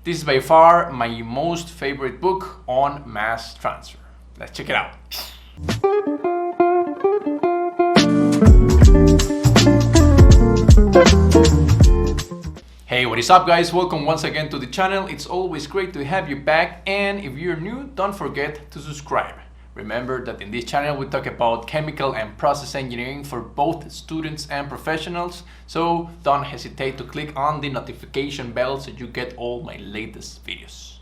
This is by far my most favorite book on mass transfer. Let's check it out. Hey, what is up guys? Welcome once again to the channel. It's always great to have you back, and if you're new, don't forget to subscribe. Remember that in this channel we talk about chemical and process engineering for both students and professionals, so don't hesitate to click on the notification bell so you get all my latest videos.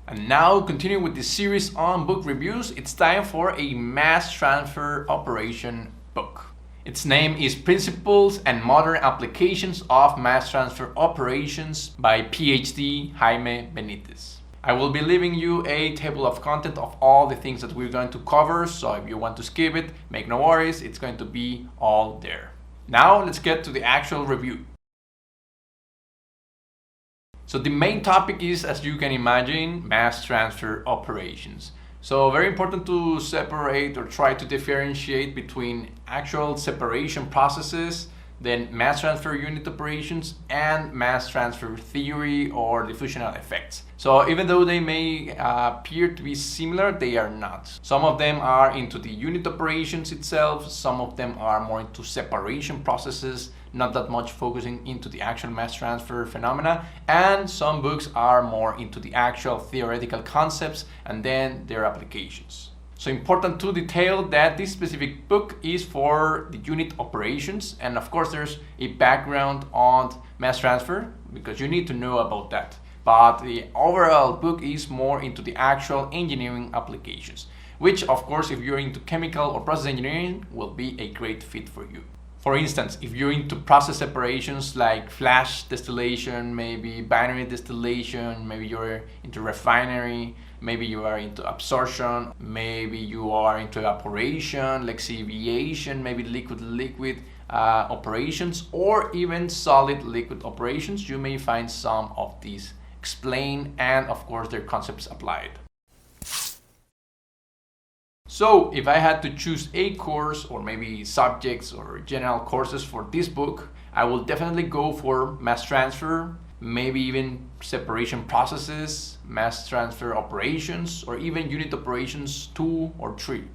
And now, continuing with this series on book reviews, it's time for a mass transfer operation book. Its name is Principles and Modern Applications of Mass Transfer Operations by PhD Jaime Benitez. I will be leaving you a table of content of all the things that we're going to cover, so if you want to skip it, make no worries, it's going to be all there. Now let's get to the actual review. So the main topic is, as you can imagine, mass transfer operations. So very important to separate or try to differentiate between actual separation processes, then mass transfer unit operations, and mass transfer theory or diffusional effects. So even though they may appear to be similar, they are not. Some of them are into the unit operations itself, some of them are more into separation processes, not that much focusing into the actual mass transfer phenomena, and some books are more into the actual theoretical concepts and then their applications. So important to detail that this specific book is for the unit operations, and of course there's a background on mass transfer because you need to know about that. But the overall book is more into the actual engineering applications, which of course if you're into chemical or process engineering will be a great fit for you. For instance, if you're into process separations like flash distillation, maybe binary distillation, maybe you're into refinery, maybe you are into absorption, maybe you are into evaporation, liquefaction, maybe liquid-liquid operations, or even solid-liquid operations, you may find some of these explained and of course their concepts applied. So if I had to choose a course or maybe subjects or general courses for this book, I will definitely go for mass transfer, maybe even separation processes, mass transfer operations, or even unit operations 2 or 3.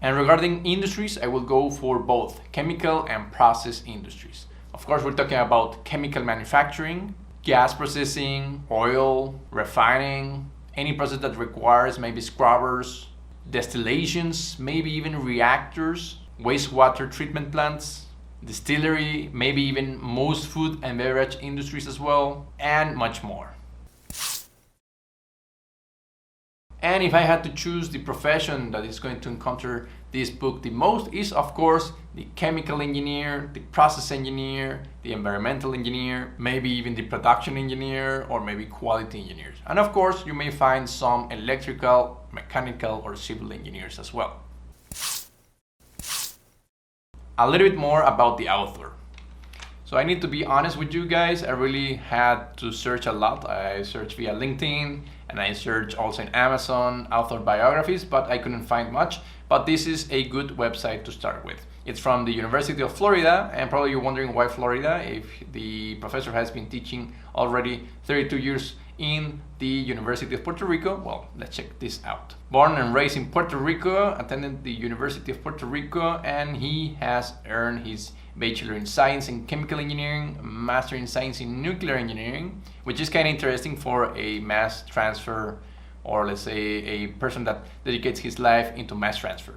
And regarding industries, I will go for both chemical and process industries. Of course, we're talking about chemical manufacturing, gas processing, oil, refining, any process that requires maybe scrubbers, distillations, maybe even reactors, wastewater treatment plants, distillery, maybe even most food and beverage industries as well, and much more. And if I had to choose the profession that is going to encounter this book the most, is of course the chemical engineer, the process engineer, the environmental engineer, maybe even the production engineer, or maybe quality engineers. And of course you may find some electrical, mechanical, or civil engineers as well. A little bit more about the author. So I need to be honest with you guys, I really had to search a lot. I searched via LinkedIn and I searched also in Amazon author biographies, but I couldn't find much. But this is a good website to start with. It's from the University of Florida, and probably you're wondering why Florida if the professor has been teaching already 32 years in the University of Puerto Rico. Well, let's check this out. Born and raised in Puerto Rico, attended the University of Puerto Rico, and he has earned his Bachelor in Science in Chemical Engineering, Master in Science in Nuclear Engineering, which is kind of interesting for a mass transfer, or let's say a person that dedicates his life into mass transfer.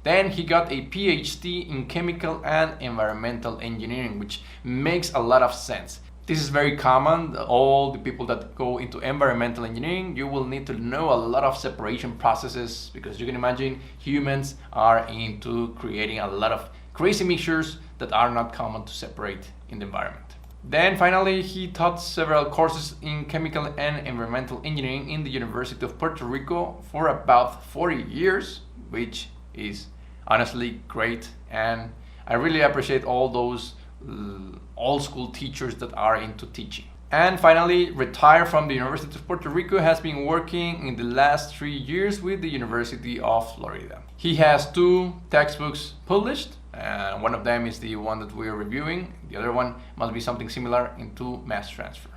Then he got a PhD in Chemical and Environmental Engineering, which makes a lot of sense. This is very common. All the people that go into environmental engineering, you will need to know a lot of separation processes, because you can imagine humans are into creating a lot of crazy mixtures that are not common to separate in the environment. Then finally, he taught several courses in chemical and environmental engineering in the University of Puerto Rico for about 40 years, which is honestly great. And I really appreciate all those old school teachers that are into teaching. And finally, retired from the University of Puerto Rico, has been working in the last 3 years with the University of Florida. He has 2 textbooks published. One of them is the one that we are reviewing. The other one must be something similar into mass transfer.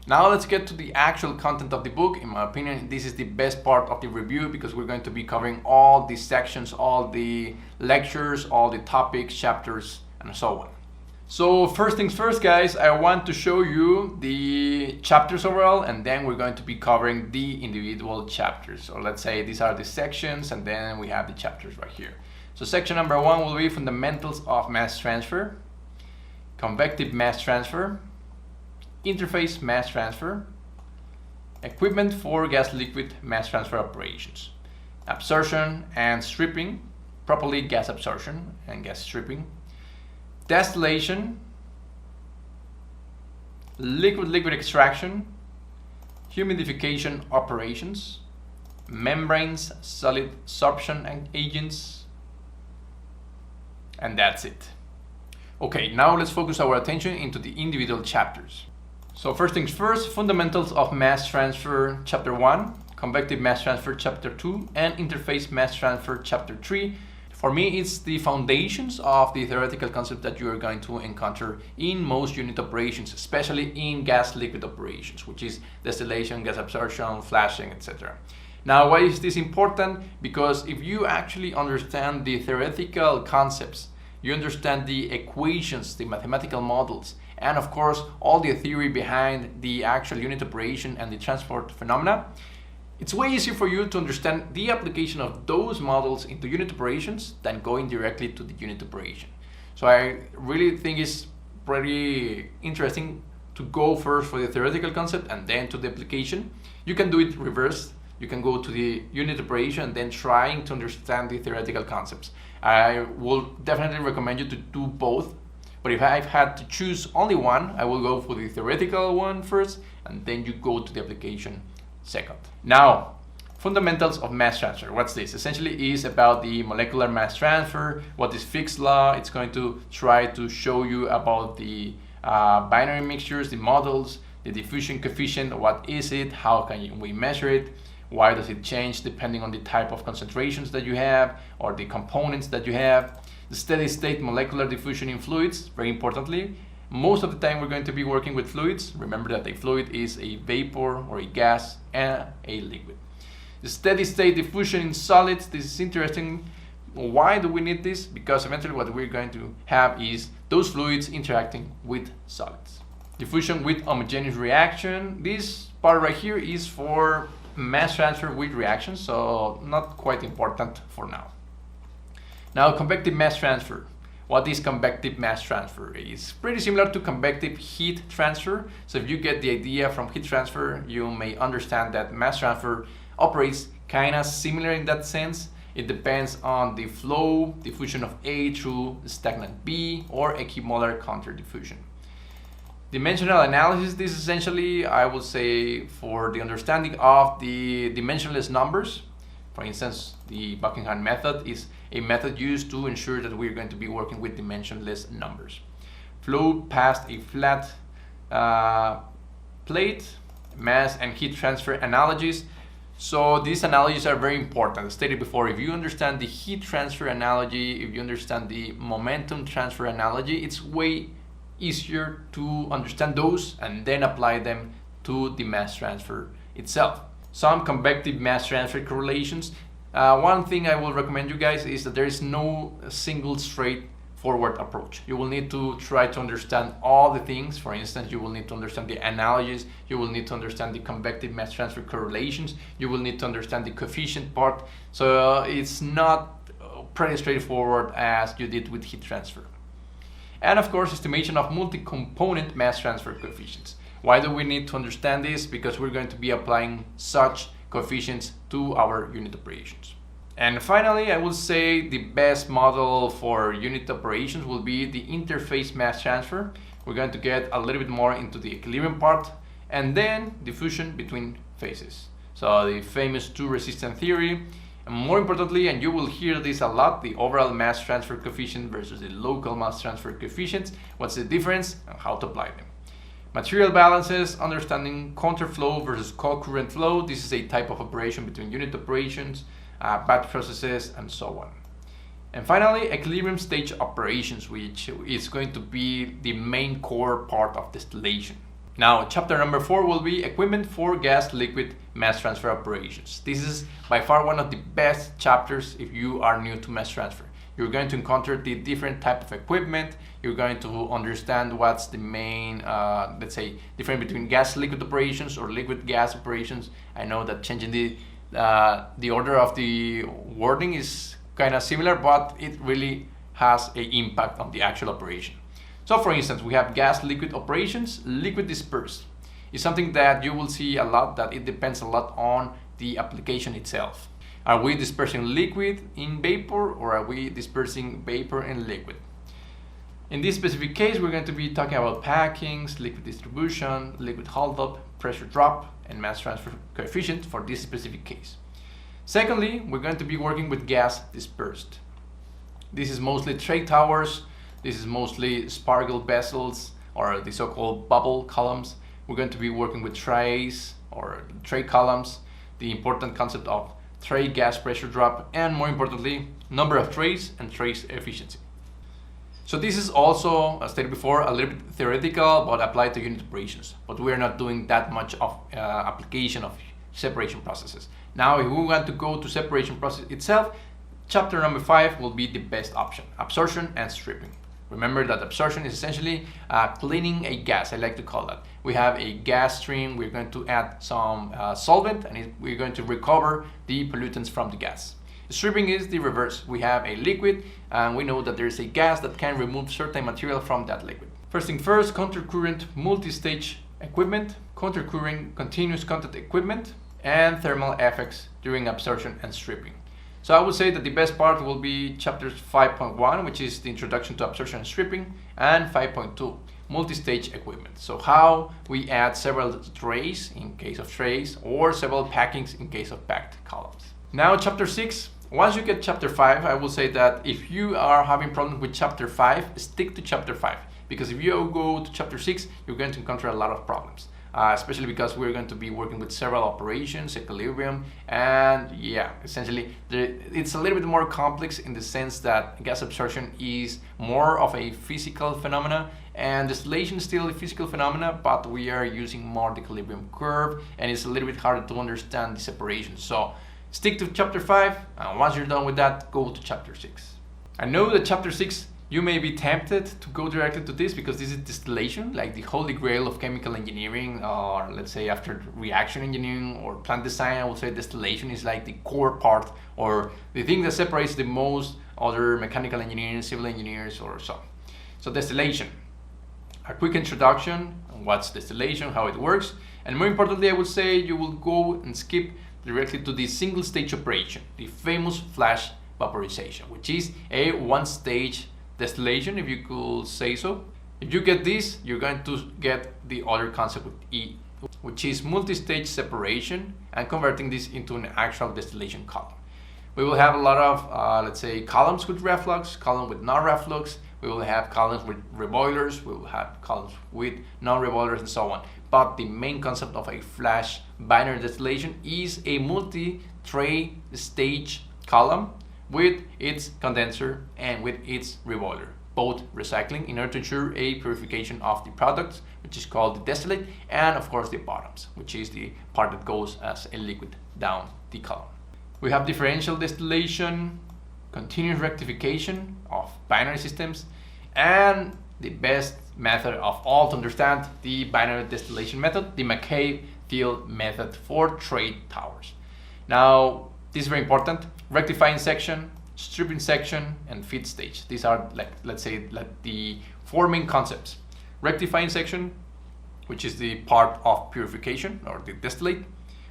Now let's get to the actual content of the book. In my opinion, this is the best part of the review because we're going to be covering all the sections, all the lectures, all the topics, chapters, and so on. So first things first, guys, I want to show you the chapters overall, and then we're going to be covering the individual chapters. So let's say these are the sections, and then we have the chapters right here. So section number 1 will be fundamentals of mass transfer, convective mass transfer, interface mass transfer, equipment for gas-liquid mass transfer operations, absorption and stripping, properly gas absorption and gas stripping, distillation, liquid-liquid extraction, humidification operations, membranes, solid sorption and agents, and that's it. Okay, now let's focus our attention into the individual chapters. So first things first, fundamentals of mass transfer, chapter 1, convective mass transfer, chapter 2, and interface mass transfer, chapter 3. For me, it's the foundations of the theoretical concept that you are going to encounter in most unit operations, especially in gas-liquid operations, which is distillation, gas absorption, flashing, etc. Now, why is this important? Because if you actually understand the theoretical concepts, you understand the equations, the mathematical models, and of course, all the theory behind the actual unit operation and the transport phenomena, it's way easier for you to understand the application of those models into unit operations than going directly to the unit operation. So I really think it's pretty interesting to go first for the theoretical concept and then to the application. You can do it reverse. You can go to the unit operation and then trying to understand the theoretical concepts. I will definitely recommend you to do both. But if I've had to choose only one, I will go for the theoretical one first, and then you go to the application second. Now, fundamentals of mass transfer. What's this? Essentially is about the molecular mass transfer, what is Fick's law. It's going to try to show you about the binary mixtures, the models, the diffusion coefficient, what is it, how can we measure it, why does it change depending on the type of concentrations that you have or the components that you have. The steady state molecular diffusion in fluids, very importantly. Most of the time we're going to be working with fluids. Remember that a fluid is a vapor or a gas and a liquid. The steady state diffusion in solids, this is interesting. Why do we need this? Because eventually what we're going to have is those fluids interacting with solids. Diffusion with homogeneous reaction. This part right here is for mass transfer with reactions, so not quite important for now. Now, convective mass transfer. What is convective mass transfer? It's pretty similar to convective heat transfer. So if you get the idea from heat transfer, you may understand that mass transfer operates kind of similar in that sense. It depends on the flow, diffusion of A through stagnant B, or equimolar counter diffusion. Dimensional analysis, this is essentially, I would say, for the understanding of the dimensionless numbers. For instance, the Buckingham method is a method used to ensure that we're going to be working with dimensionless numbers. Flow past a flat plate, mass and heat transfer analogies. So these analogies are very important. As stated before, if you understand the heat transfer analogy, if you understand the momentum transfer analogy, it's way easier to understand those and then apply them to the mass transfer itself. Some convective mass transfer correlations. One thing I will recommend you guys is that there is no single straightforward approach. You will need to try to understand all the things. For instance, you will need to understand the analogies, you will need to understand the convective mass transfer correlations, you will need to understand the coefficient part. So it's not pretty straightforward as you did with heat transfer. And of course, estimation of multi-component mass transfer coefficients. Why do we need to understand this? Because we're going to be applying such coefficients to our unit operations. And finally, I will say the best model for unit operations will be the interface mass transfer. We're going to get a little bit more into the equilibrium part, and then diffusion between phases. So the famous two-resistant theory, and more importantly, and you will hear this a lot, the overall mass transfer coefficient versus the local mass transfer coefficients. What's the difference and how to apply them? Material balances, understanding counterflow versus co-current flow. This is a type of operation between unit operations, batch processes, and so on. And finally, equilibrium stage operations, which is going to be the main core part of distillation. Now, chapter number 4 will be equipment for gas-liquid mass transfer operations. This is by far one of the best chapters if you are new to mass transfer. You're going to encounter the different type of equipment. You're going to understand what's the main, let's say, difference between gas-liquid operations or liquid-gas operations. I know that changing the order of the wording is kind of similar, but it really has an impact on the actual operation. So for instance, we have gas-liquid operations. Liquid dispersed is something that you will see a lot, that it depends a lot on the application itself. Are we dispersing liquid in vapor, or are we dispersing vapor in liquid? In this specific case, we're going to be talking about packings, liquid distribution, liquid holdup, pressure drop, and mass transfer coefficient for this specific case. Secondly, we're going to be working with gas dispersed. This is mostly tray towers. This is mostly sparkle vessels, or the so-called bubble columns. We're going to be working with trays or tray columns, the important concept of tray gas pressure drop, and more importantly, number of trays and trays efficiency. So this is also, as stated before, a little bit theoretical but applied to unit operations, but we are not doing that much of application of separation processes. Now, if we want to go to separation process itself, chapter number 5 will be the best option: absorption and stripping. Remember that absorption is essentially cleaning a gas, I like to call that. We have a gas stream, we're going to add some solvent, and we're going to recover the pollutants from the gas. Stripping is the reverse. We have a liquid, and we know that there is a gas that can remove certain material from that liquid. First thing first, countercurrent multi-stage equipment, countercurrent continuous contact equipment, and thermal effects during absorption and stripping. So I would say that the best part will be chapters 5.1, which is the introduction to absorption and stripping, and 5.2, multi-stage equipment. So how we add several trays in case of trays, or several packings in case of packed columns. Now chapter 6, once you get chapter 5, I will say that if you are having problems with chapter 5, stick to chapter 5. Because if you go to chapter 6, you're going to encounter a lot of problems. Especially because we're going to be working with several operations, equilibrium, and yeah, essentially it's a little bit more complex in the sense that gas absorption is more of a physical phenomena, and distillation is still a physical phenomena, but we are using more the equilibrium curve, and it's a little bit harder to understand the separation. So stick to chapter 5, and once you're done with that, go to chapter 6. I know that chapter 6, you may be tempted to go directly to this because this is distillation, like the holy grail of chemical engineering, or let's say after reaction engineering or plant design. I would say distillation is like the core part, or the thing that separates the most other mechanical engineering, civil engineers, or so. So distillation, a quick introduction on what's distillation, how it works, and more importantly, I would say you will go and skip directly to the single stage operation, the famous flash vaporization, which is a one-stage distillation, if you could say so. If you get this, you're going to get the other concept with E, which is multi-stage separation and converting this into an actual distillation column. We will have a lot of, let's say, columns with reflux, columns with non-reflux. We will have columns with reboilers. We will have columns with non-reboilers and so on. But the main concept of a flash binary distillation is a multi-tray stage column with its condenser and with its reboiler, both recycling in order to ensure a purification of the products, which is called the distillate, and of course the bottoms, which is the part that goes as a liquid down the column. We have differential distillation, continuous rectification of binary systems, and the best method of all to understand the binary distillation method, the McCabe field method for tray towers. Now, this is very important. Rectifying section, stripping section, and feed stage. These are, like, let's say, like the four main concepts. Rectifying section, which is the part of purification or the distillate.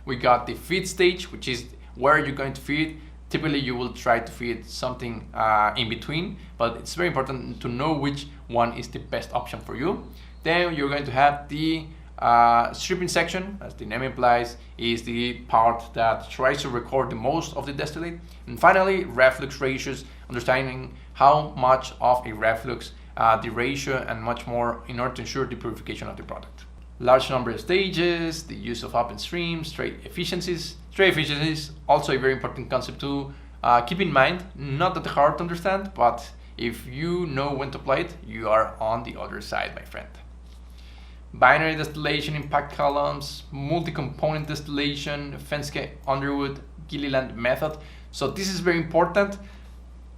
We got the feed stage, which is where you're going to feed. Typically, you will try to feed something in between, but it's very important to know which one is the best option for you. Then you're going to have the stripping section, as the name implies, is the part that tries to record the most of the distillate. And finally, reflux ratios, understanding how much of a reflux, the ratio, and much more in order to ensure the purification of the product. Large number of stages, the use of up and streams, trade efficiencies. Trade efficiencies, also a very important concept to keep in mind. Not that hard to understand, but if you know when to apply it, you are on the other side, my friend. binary distillation in packed columns, multi-component distillation, Fenske Underwood Gilliland method. So this is very important,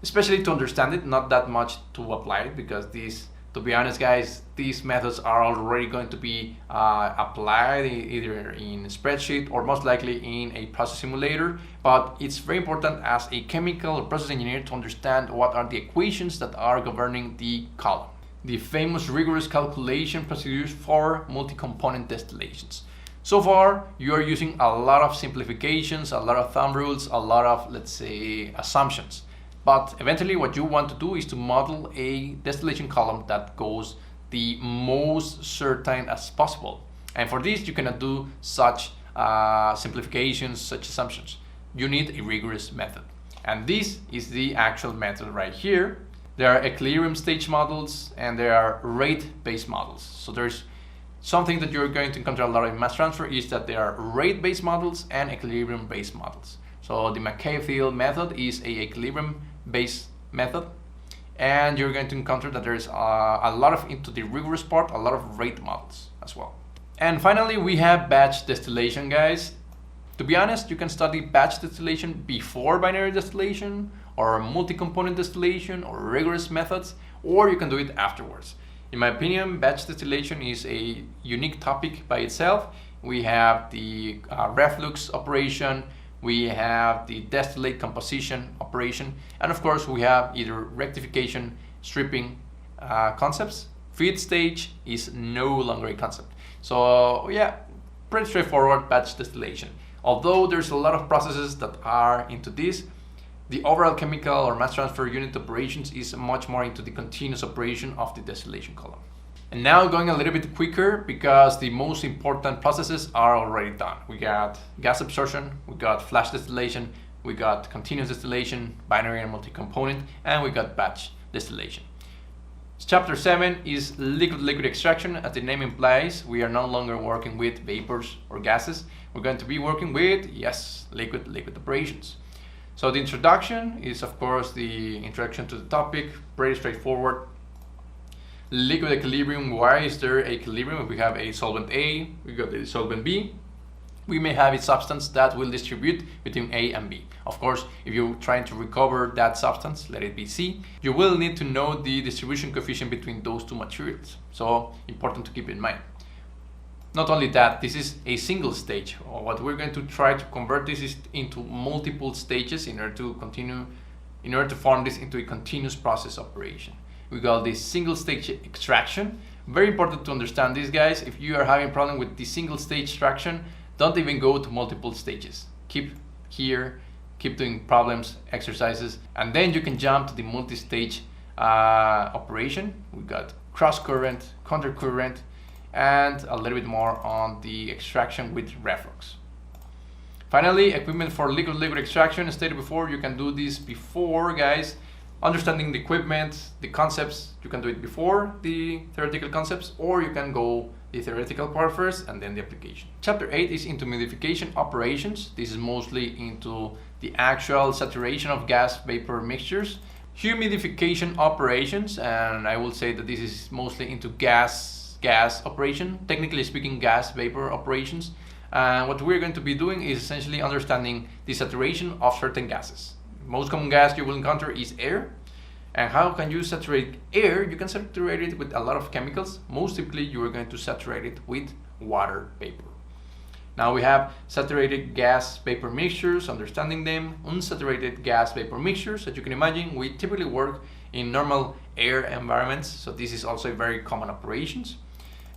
especially to understand it, not that much to apply it, because these, to be honest guys, these methods are already going to be applied either in a spreadsheet or most likely in a process simulator. But it's very important as a chemical or process engineer to understand what are the equations that are governing the column. The famous rigorous calculation procedures for multi-component distillations. So far, you are using a lot of simplifications, a lot of thumb rules, a lot of, let's say, assumptions. But eventually what you want to do is to model a distillation column that goes the most certain as possible. And for this, you cannot do such simplifications, such assumptions. You need a rigorous method. And this is the actual method right here. There are equilibrium stage models and there are rate-based models. So there's something that you're going to encounter a lot in mass transfer is that there are rate-based models and equilibrium-based models. So the McCabe-Thiele method is a equilibrium-based method, and you're going to encounter that there's a lot of, into the rigorous part, a lot of rate models as well. And finally, we have batch distillation, guys. To be honest, you can study batch distillation before binary distillation or multi-component distillation or rigorous methods, or you can do it afterwards. In my opinion, batch distillation is a unique topic by itself. We have the reflux operation, we have the distillate composition operation, and of course we have either rectification, stripping concepts. Feed stage is no longer a concept. So yeah, pretty straightforward batch distillation. Although there's a lot of processes that are into this, the overall chemical or mass transfer unit operations is much more into the continuous operation of the distillation column. And now going a little bit quicker because the most important processes are already done. We got gas absorption, we got flash distillation, we got continuous distillation, binary and multi-component, and we got batch distillation. Chapter 7 is liquid-liquid extraction. As the name implies, we are no longer working with vapors or gases. We're going to be working with, yes, liquid-liquid operations. So the introduction is, of course, the introduction to the topic, pretty straightforward. Liquid equilibrium, why is there equilibrium? If we have a solvent A, we got a solvent B, we may have a substance that will distribute between A and B. Of course, if you're trying to recover that substance, let it be C, you will need to know the distribution coefficient between those two materials. So important to keep in mind. Not only that, this is a single stage. What we're going to try to convert this is into multiple stages in order to form this into a continuous process operation. We got this single stage extraction. Very important to understand this, guys. If you are having a problem with the single stage extraction, don't even go to multiple stages. Keep here, keep doing problems, exercises, and then you can jump to the multi-stage operation. We got cross current, counter current, and a little bit more on the extraction with reflux. Finally, equipment for liquid-liquid extraction. As stated before, you can do this before, guys. Understanding the equipment, the concepts, you can do it before the theoretical concepts, or you can go the theoretical part first and then the application. Chapter 8 is into humidification operations. This is mostly into the actual saturation of gas-vapor mixtures. Humidification operations, and I will say that this is mostly into gas operation, technically speaking gas-vapor operations. What we're going to be doing is essentially understanding the saturation of certain gases. Most common gas you will encounter is air. And how can you saturate air? You can saturate it with a lot of chemicals. Most typically, you are going to saturate it with water vapor. Now we have saturated gas vapor mixtures, understanding them, unsaturated gas vapor mixtures. As you can imagine, we typically work in normal air environments, so this is also a very common operations.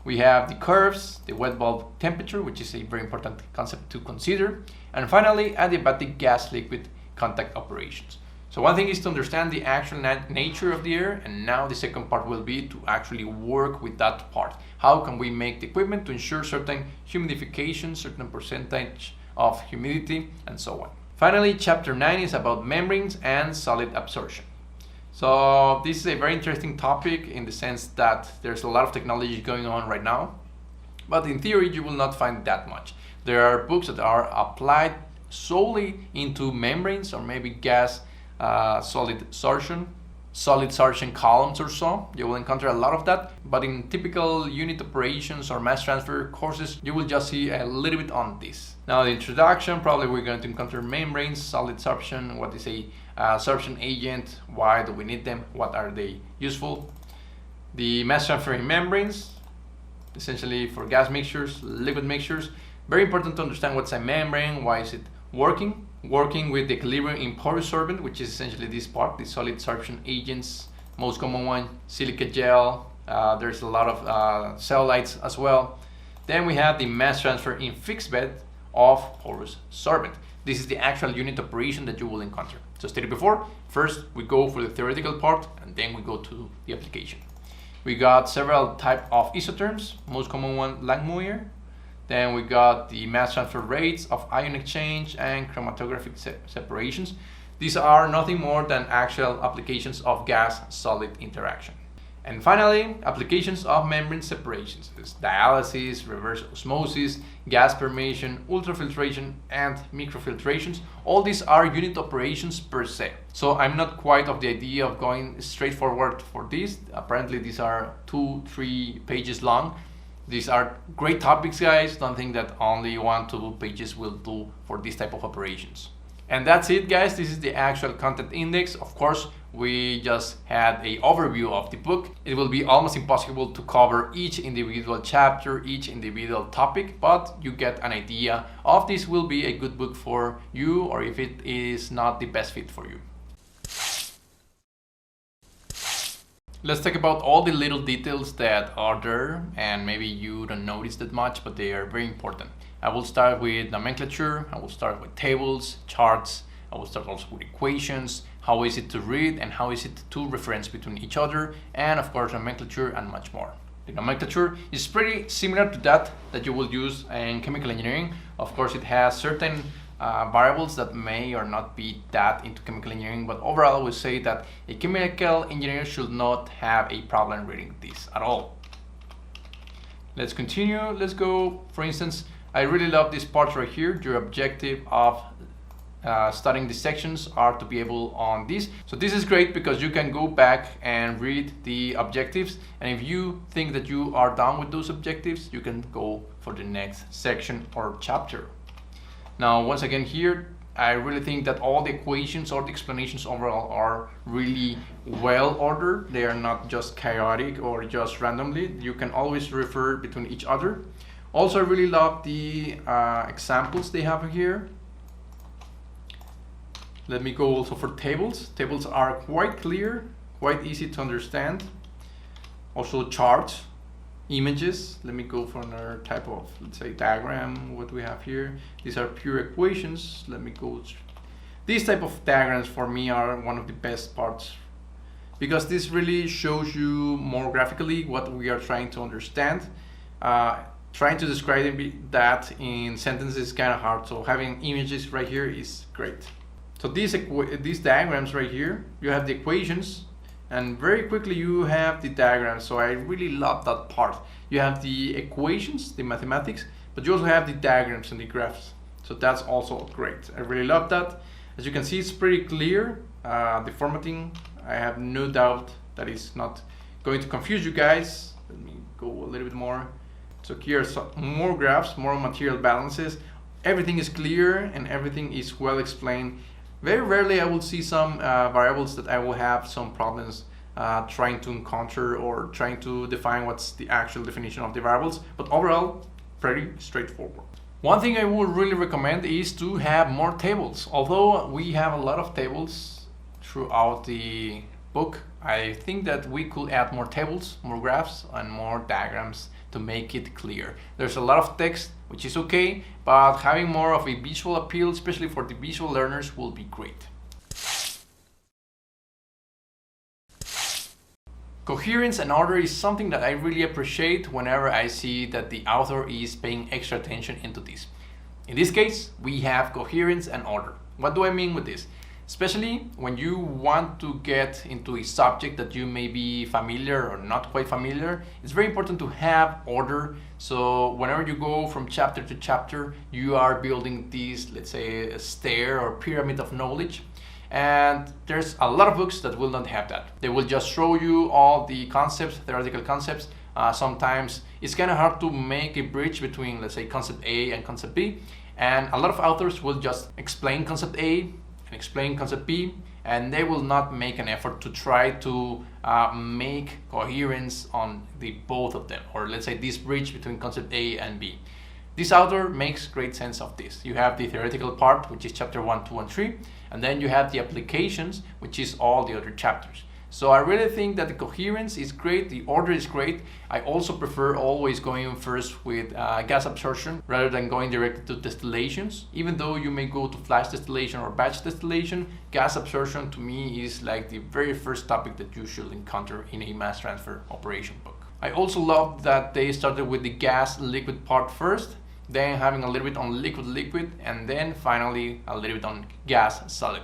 We have the curves, the wet bulb temperature, which is a very important concept to consider. And finally, adiabatic gas-liquid contact operations. So one thing is to understand the actual nature of the air, and now the second part will be to actually work with that part. How can we make the equipment to ensure certain humidification, certain percentage of humidity, and so on. Finally, chapter 9 is about membranes and solid absorption. So this is a very interesting topic in the sense that there's a lot of technology going on right now, but in theory you will not find that much. There are books that are applied solely into membranes or maybe gas solid absorption, solid sargent columns or so. You will encounter a lot of that, but in typical unit operations or mass transfer courses, you will just see a little bit on this. Now the introduction, probably we're going to encounter membranes, solid sorption, what is a sorption agent, why do we need them, what are they useful. The mass transferring membranes, essentially for gas mixtures, liquid mixtures. Very important to understand what's a membrane, why is it working with the equilibrium in porous sorbent, which is essentially this part, the solid sorption agents. Most common one, silica gel. There's a lot of cellulites as well. Then we have the mass transfer in fixed bed of porous sorbent. This is the actual unit operation that you will encounter. So stated before, first we go for the theoretical part and then we go to the application. We got several type of isotherms, most common one Langmuir. Then we got the mass transfer rates of ion exchange and chromatographic separations. These are nothing more than actual applications of gas-solid interaction. And finally, applications of membrane separations. There's dialysis, reverse osmosis, gas permeation, ultrafiltration, and microfiltrations. All these are unit operations per se. So I'm not quite of the idea of going straightforward for this. Apparently these are 2-3 pages long. These are great topics, guys. Don't think that only 1-2 pages will do for this type of operations. And that's it, guys. This is the actual content index. Of course, we just had an overview of the book. It will be almost impossible to cover each individual chapter, each individual topic, but you get an idea of this will be a good book for you, or if it is not the best fit for you. Let's talk about all the little details that are there, and maybe you don't notice that much, but they are very important. I will start with nomenclature, I will start with tables, charts, I will start also with equations, how is it to read and how is it to reference between each other, and of course nomenclature and much more. The nomenclature is pretty similar to that you will use in chemical engineering. Of course it has certain variables that may or not be that into chemical engineering, but overall I would say that a chemical engineer should not have a problem reading this at all. Let's continue. Let's go, for instance, I really love this part right here. Your objective of studying the sections are to be able on this. So this is great because you can go back and read the objectives, and if you think that you are done with those objectives, you can go for the next section or chapter. Now, once again here, I really think that all the equations or the explanations overall are really well ordered. They are not just chaotic or just randomly. You can always refer between each other. Also, I really love the examples they have here. Let me go also for tables. Tables are quite clear, quite easy to understand. Also charts, images. Let me go for another type of, let's say, diagram. What we have here, these are pure equations. Let me go. These type of diagrams for me are one of the best parts because this really shows you more graphically what we are trying to understand. Trying to describe that in sentences is kind of hard, so having images right here is great. So these diagrams right here, you have the equations, and very quickly you have the diagrams. So I really love that part. You have the equations, the mathematics, but you also have the diagrams and the graphs. So that's also great. I really love that. As you can see, it's pretty clear. The formatting, I have no doubt that it's not going to confuse you guys. Let me go a little bit more. So here's more graphs, more material balances. Everything is clear and everything is well explained. Very rarely I will see some variables that I will have some problems trying to encounter or trying to define what's the actual definition of the variables, but overall, pretty straightforward. One thing I would really recommend is to have more tables. Although we have a lot of tables throughout the book, I think that we could add more tables, more graphs, and more diagrams to make it clear. There's a lot of text, which is okay, but having more of a visual appeal, especially for the visual learners, will be great. Coherence and order is something that I really appreciate whenever I see that the author is paying extra attention into this. In this case, we have coherence and order. What do I mean with this? Especially when you want to get into a subject that you may be familiar or not quite familiar, it's very important to have order. So whenever you go from chapter to chapter, you are building this, let's say, a stair or pyramid of knowledge. And there's a lot of books that will not have that. They will just show you all the concepts, theoretical concepts. Sometimes it's kind of hard to make a bridge between, let's say, concept A and concept B. And a lot of authors will just explain concept A and explain concept B, and they will not make an effort to try to make coherence on the both of them, or let's say this bridge between concept A and B. This author makes great sense of this. You have the theoretical part, which is chapter 1, 2, and 3, and then you have the applications, which is all the other chapters. So I really think that the coherence is great, the order is great. I also prefer always going first with gas absorption rather than going directly to distillations. Even though you may go to flash distillation or batch distillation, gas absorption to me is like the very first topic that you should encounter in a mass transfer operation book. I also love that they started with the gas liquid part first, then having a little bit on liquid, and then finally a little bit on gas solid.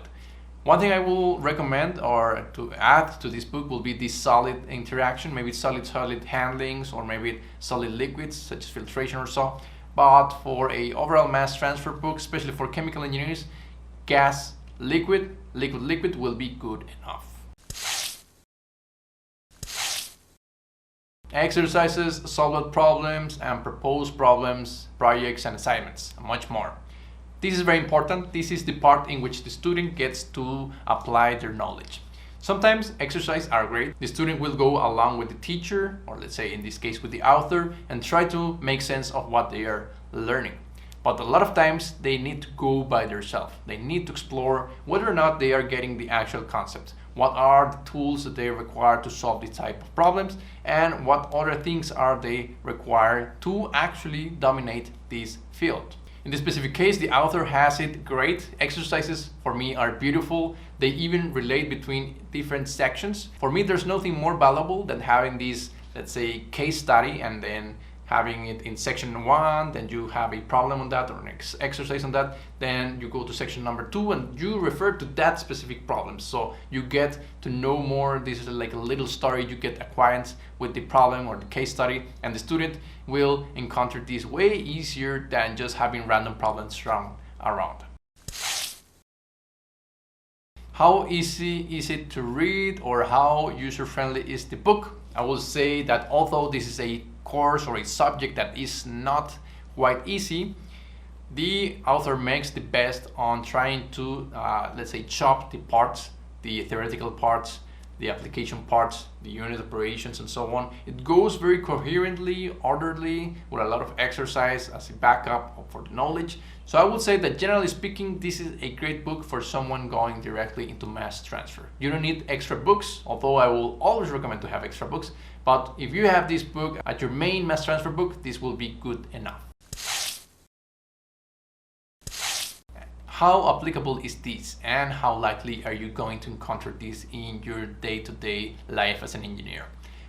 One thing I will recommend or to add to this book will be the solid interaction, maybe solid-solid handlings, or maybe solid liquids such as filtration or so. But for a overall mass transfer book, especially for chemical engineers, gas liquid will be good enough. Exercises, solved problems, and proposed problems, projects, and assignments, and much more. This is very important. This is the part in which the student gets to apply their knowledge. Sometimes exercises are great. The student will go along with the teacher, or let's say in this case with the author, and try to make sense of what they are learning. But a lot of times they need to go by themselves. They need to explore whether or not they are getting the actual concept. What are the tools that they require to solve these type of problems, and what other things are they required to actually dominate this field. In this specific case, the author has it great. Exercises for me are beautiful. They even relate between different sections. For me, there's nothing more valuable than having this, let's say, case study and then having it in section 1, then you have a problem on that or an exercise on that, then you go to section number 2 and you refer to that specific problem. So you get to know more. This is like a little story. You get acquaintance with the problem or the case study, and the student will encounter this way easier than just having random problems thrown around. How easy is it to read, or how user-friendly is the book? I will say that although this is a course or a subject that is not quite easy, the author makes the best on trying to, let's say, chop the parts, the theoretical parts, the application parts, the unit operations, and so on. It goes very coherently, orderly, with a lot of exercise as a backup for the knowledge. So I would say that generally speaking, this is a great book for someone going directly into mass transfer. You don't need extra books, although I will always recommend to have extra books. But if you have this book at your main mass transfer book, this will be good enough. How applicable is this, and how likely are you going to encounter this in your day-to-day life as an engineer?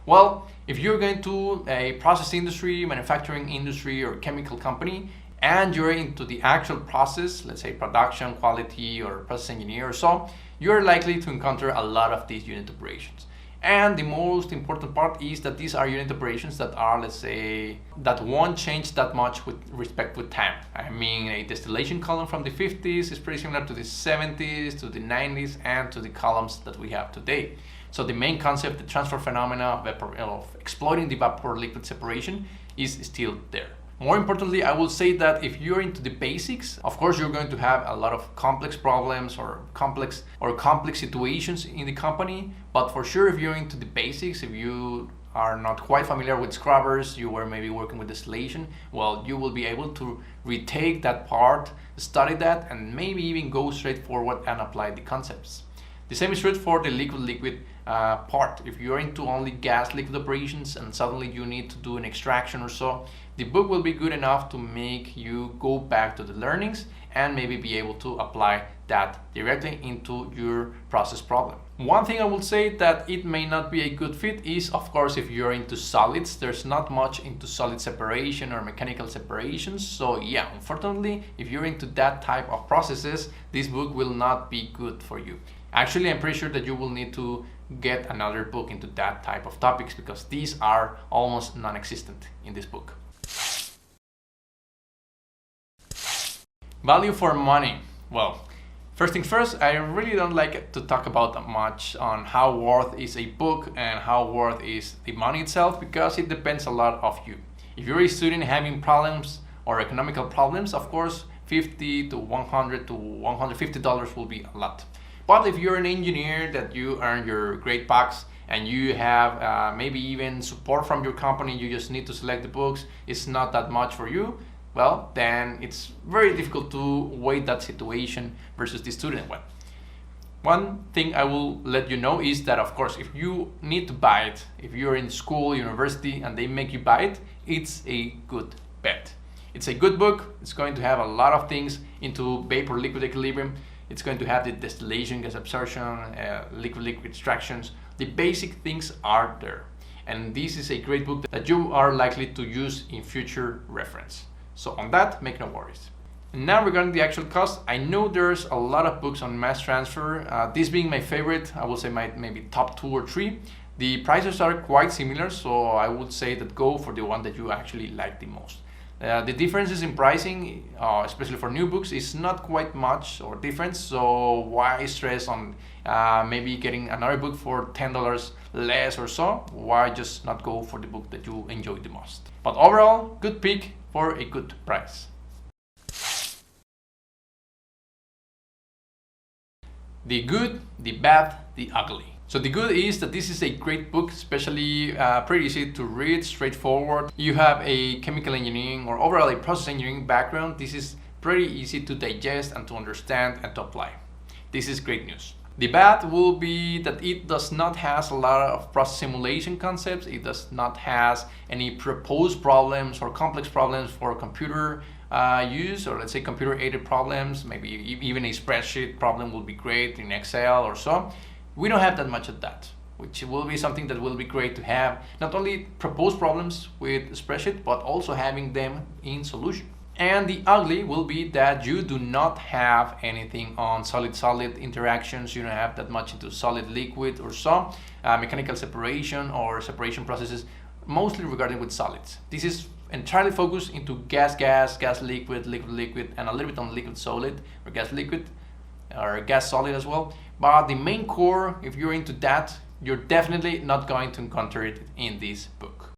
Well, if you're going to a process industry, manufacturing industry, or chemical company, and you're into the actual process, let's say production, quality, or process engineer or so, you're likely to encounter a lot of these unit operations. And the most important part is that these are unit operations that are, let's say, that won't change that much with respect with time. I mean, a distillation column from the 50s is pretty similar to the 70s, to the 90s, and to the columns that we have today. So the main concept, the transfer phenomena of exploiting the vapor-liquid separation is still there. More importantly, I will say that if you're into the basics, of course you're going to have a lot of complex problems or complex situations in the company, but for sure if you're into the basics, if you are not quite familiar with scrubbers, you were maybe working with distillation, well, you will be able to retake that part, study that, and maybe even go straight forward and apply the concepts. The same is true for the liquid part. If you're into only gas liquid operations and suddenly you need to do an extraction or so, the book will be good enough to make you go back to the learnings and maybe be able to apply that directly into your process problem. One thing I will say that it may not be a good fit is, of course, if you're into solids. There's not much into solid separation or mechanical separations. So yeah, unfortunately, if you're into that type of processes, this book will not be good for you. Actually, I'm pretty sure that you will need to get another book into that type of topics because these are almost non-existent in this book. Value for money. Well, First things first, I really don't like to talk about much on how worth is a book and how worth is the money itself, because it depends a lot of you. If you're a student having problems or economical problems, of course, $50 to $100 to $150 will be a lot. But if you're an engineer that you earn your great bucks and you have maybe even support from your company, you just need to select the books, it's not that much for you, well, then it's very difficult to weigh that situation versus the student one. One thing I will let you know is that, of course, if you need to buy it, if you're in school, university, and they make you buy it, it's a good bet. It's a good book. It's going to have a lot of things into vapor-liquid equilibrium. It's going to have the distillation, gas absorption, liquid-liquid extractions. The basic things are there. And this is a great book that you are likely to use in future reference. So on that, make no worries. And now regarding the actual cost, I know there's a lot of books on mass transfer. This being my favorite, I will say my maybe top 2 or 3. The prices are quite similar, so I would say that go for the one that you actually like the most. The differences in pricing, especially for new books, is not quite much or different, so why stress on maybe getting another book for $10 less or so? Why just not go for the book that you enjoy the most? But overall, good pick for a good price. The good, the bad, the ugly. So the good is that this is a great book, especially pretty easy to read, straightforward. You have a chemical engineering or overall a process engineering background. This is pretty easy to digest and to understand and to apply. This is great news. The bad will be that it does not have a lot of process simulation concepts. It does not have any proposed problems or complex problems for computer use, or let's say computer aided problems. Maybe even a spreadsheet problem will be great in Excel or so. We don't have that much of that, which will be something that will be great to have, not only proposed problems with spreadsheet, but also having them in solution. And the ugly will be that you do not have anything on solid-solid interactions. You don't have that much into solid-liquid or so, mechanical separation or separation processes, mostly regarding with solids. This is entirely focused into gas-gas, gas-liquid, liquid-liquid, and a little bit on liquid-solid or gas-liquid or gas-solid as well. But the main core, if you're into that, you're definitely not going to encounter it in this book.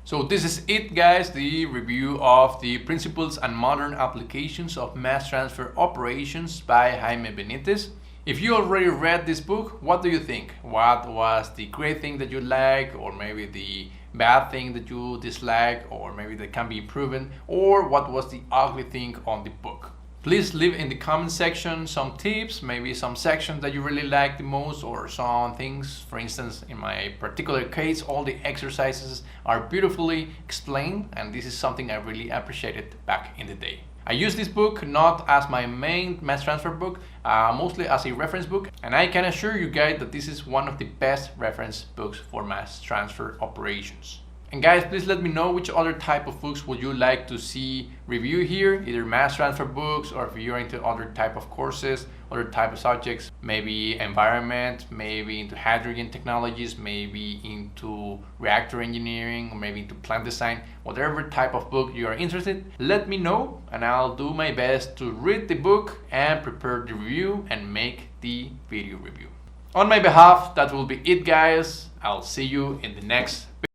So this is it, guys, the review of the Principles and Modern Applications of Mass Transfer Operations by Jaime Benitez. If you already read this book, what do you think? What was the great thing that you like, or maybe the bad thing that you dislike, or maybe that can be improved, or what was the ugly thing on the book? Please leave in the comment section some tips, maybe some sections that you really like the most, or some things. For instance, in my particular case, all the exercises are beautifully explained, and this is something I really appreciated back in the day. I use this book not as my main mass transfer book, mostly as a reference book, and I can assure you guys that this is one of the best reference books for mass transfer operations. And guys, please let me know which other type of books would you like to see review here, either mass transfer books, or if you're into other type of courses, other type of subjects, maybe environment, maybe into hydrogen technologies, maybe into reactor engineering, or maybe into plant design. Whatever type of book you are interested, let me know and I'll do my best to read the book and prepare the review and make the video review. On my behalf, that will be it, guys. I'll see you in the next video.